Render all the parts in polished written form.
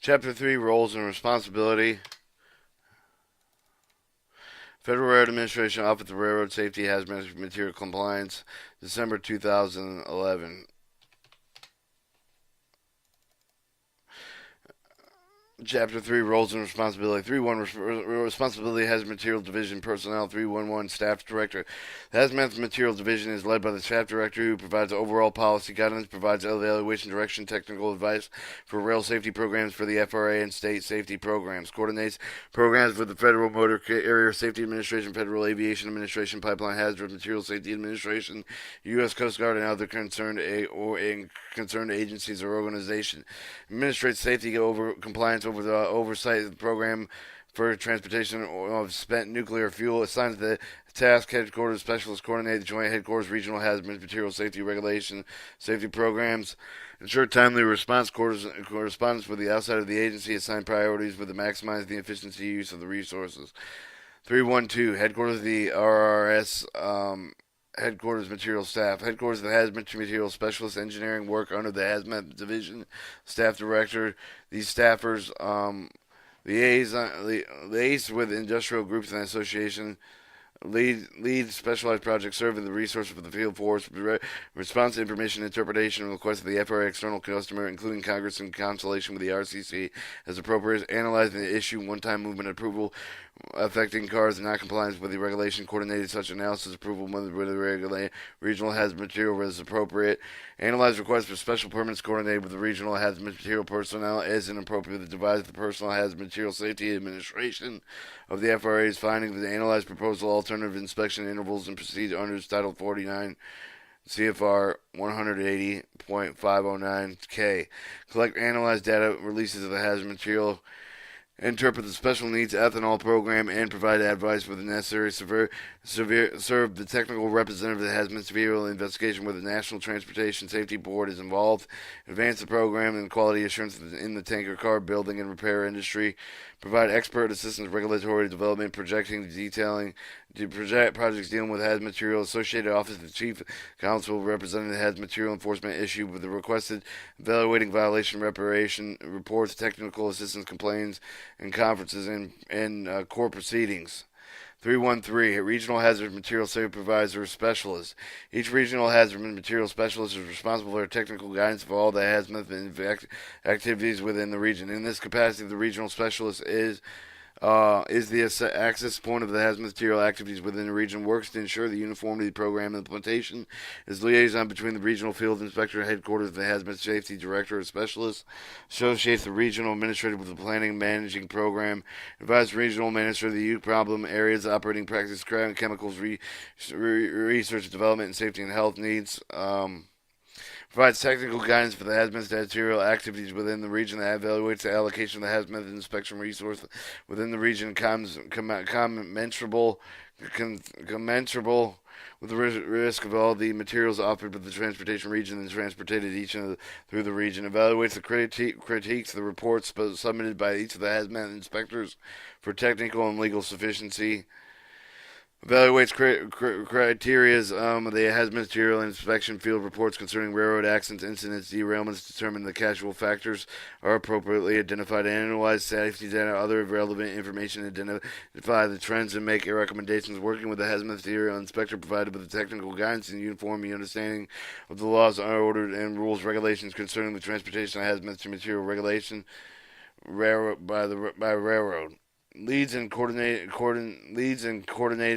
Chapter 3, Roles and Responsibility. Federal Railroad Administration, Office of Railroad Safety, Hazmat Material Compliance, December 2011. Chapter 3, Roles and Responsibility. 3.1, Responsibility Hazmat Materials Division Personnel. 3.1, Staff Director. The Hazmat Materials Division is led by the Staff Director, who provides overall policy guidance, provides evaluation, direction, technical advice for rail safety programs for the FRA and state safety programs, coordinates programs with the Federal Motor Carrier Safety Administration, Federal Aviation Administration, Pipeline Hazardous Materials Safety Administration, U.S. Coast Guard, and other concerned agencies or organizations. Administrates safety compliance over the oversight of the program for transportation of spent nuclear fuel. Assigns the task headquarters specialist coordinate the joint headquarters regional hazmat material safety regulation safety programs. Ensure timely response correspondence with the outside of the agency. Assign priorities with the maximize the efficiency use of the resources. 312 headquarters of the RRS. Headquarters material staff. Headquarters of the Hazmat Material Specialist Engineering work under the Hazmat Division. Staff Director. These staffers liaise with industrial groups and associations. Lead specialized projects serving the resources for the field force. Response to information interpretation and requests of the FRA external customer, including Congress in consultation with the RCC as appropriate. Analyzing the issue one-time movement approval affecting cars and non-compliance with the regulation. Coordinated such analysis approval with the regional hazmat material as appropriate. Analyze requests for special permits coordinated with the regional hazmat material personnel as inappropriate. Devise the personal hazmat material safety administration of the FRA's findings. Analyze proposal alternative inspection intervals and proceed under Title 49 CFR 180.509K. Collect, analyze data releases of the hazmat material. Interpret the special needs ethanol program and provide advice with the necessary serve the technical representative that has material investigation where the National Transportation Safety Board is involved. Advance the program and quality assurance in the tanker car building and repair industry. Provide expert assistance regulatory development, projecting, detailing, projects dealing with hazmat material. Associated Office of the Chief Counsel representing the hazmat material enforcement issue with the requested evaluating violation reparation reports, technical assistance complaints, and conferences and court proceedings. 313, a regional hazard material supervisor specialist. Each regional hazard material specialist is responsible for technical guidance for all the hazmat activities within the region. In this capacity, the regional specialist is the access point of the hazmat material activities within the region, works to ensure the uniformity of the program implementation, is liaison between the regional field inspector and headquarters of the hazmat safety director or specialist, associates the regional administrator with the planning and managing program, advises regional administrator of the youth problem areas, operating practice, chemicals, research, development, and safety and health needs. Provides technical guidance for the hazmat material activities within the region that evaluates the allocation of the hazmat inspection resource within the region commensurable with the risk of all the materials offered by the transportation region and transported through the region. Evaluates the critiques of the reports submitted by each of the hazmat inspectors for technical and legal sufficiency. Evaluates criteria of the hazmat material inspection field reports concerning railroad accidents, incidents, derailments, determine the casual factors are appropriately identified, analyze safety data, other relevant information, identify the trends, and make recommendations. Working with the hazmat material inspector provided with the technical guidance and uniform understanding of the laws, ordered, and rules, regulations concerning the transportation of hazmat material regulation by railroad. Leads and coordinated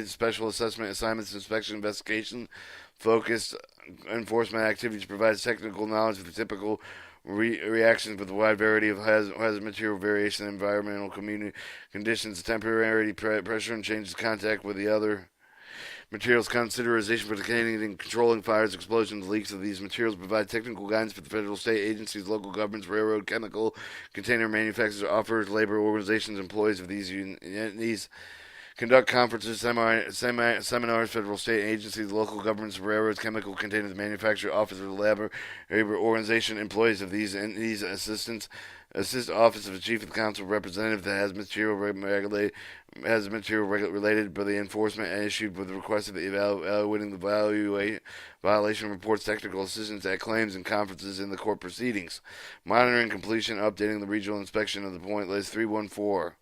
special assessment assignments, inspection, investigation, focused enforcement activities. Provides technical knowledge of the typical reactions with a wide variety of hazard material variation, environmental community conditions, temporary pressure, and changes contact with the other materials. Consideration for detecting and controlling fires, explosions, leaks of these materials. Provide technical guidance for the federal, state agencies, local governments, railroad, chemical, container manufacturers, offers, labor organizations, employees of these entities. Conduct conferences, seminars, federal, state agencies, local governments, railroads, chemical containers manufacturer, officers, labor organization, employees of these entities, assistance, Assist Office of the Chief of the Council Representative that has material related by the enforcement and issued with the request of evaluating the violation reports, technical assistance at claims and conferences in the court proceedings, monitoring completion, updating the regional inspection of the point list. 314.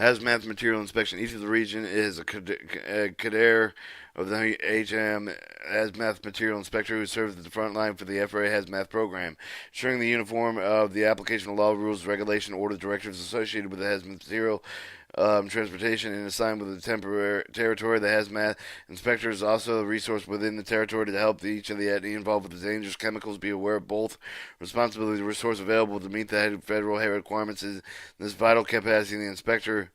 Hazmat material inspection. Each of the region is a cadet of the HM Hazmat material inspector who serves at the front line for the FRA Hazmat program, ensuring the uniform of the application of law, rules, regulation, orders, directives associated with the hazmat material transportation and assigned with the temporary territory. The hazmat inspector is also a resource within the territory to help each of the entity involved with the dangerous chemicals be aware of both responsibility, the resource available to meet the federal requirements. In this vital capacity, the inspector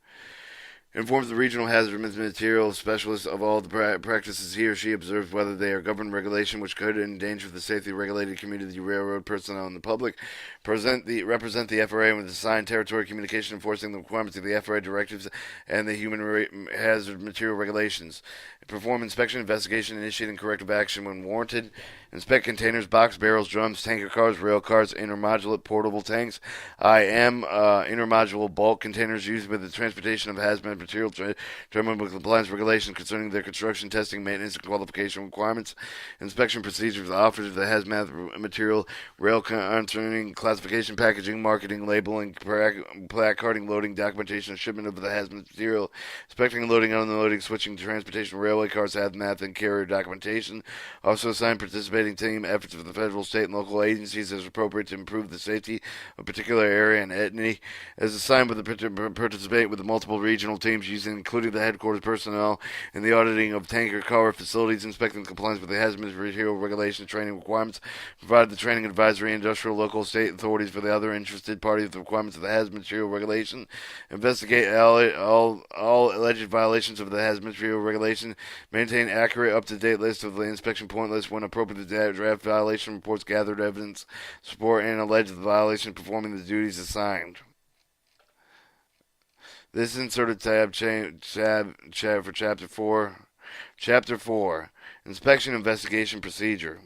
informs the regional hazardous material specialist of all the practices he or she observes, whether they are government regulation which could endanger the safety of regulated community, railroad personnel, and the public. Represent the FRA with assigned territory communication enforcing the requirements of the FRA directives and the human hazard material regulations. Perform inspection, investigation, initiating corrective action when warranted. Inspect containers, box barrels, drums, tanker cars, rail cars, intermodulate portable tanks, intermodulate bulk containers used with the transportation of hazmat material, determine with compliance regulations concerning their construction, testing, maintenance, and qualification requirements. Inspection procedures, offers of the hazmat material, rail concerning classification, packaging, marketing, labeling, placarding, loading, documentation, and shipment of the hazmat material. Inspecting, loading, unloading, switching to transportation, railway cars, hazmat, and carrier documentation. Also assign participating team efforts of the federal, state, and local agencies as appropriate to improve the safety of a particular area and entity. As assigned with the participate with the multiple regional teams using including the headquarters personnel in the auditing of tanker car facilities, inspecting compliance with the hazmat material regulation training requirements, provide the training advisory industrial, local, state authorities for the other interested parties the requirements of the hazmat material regulation, investigate all alleged violations of the hazmat material regulation, maintain accurate, up-to-date list of the inspection point list when appropriate, draft violation reports, gathered evidence, support and alleged violation, performing the duties assigned. This inserted tab for Chapter 4. Chapter 4. Inspection Investigation Procedure.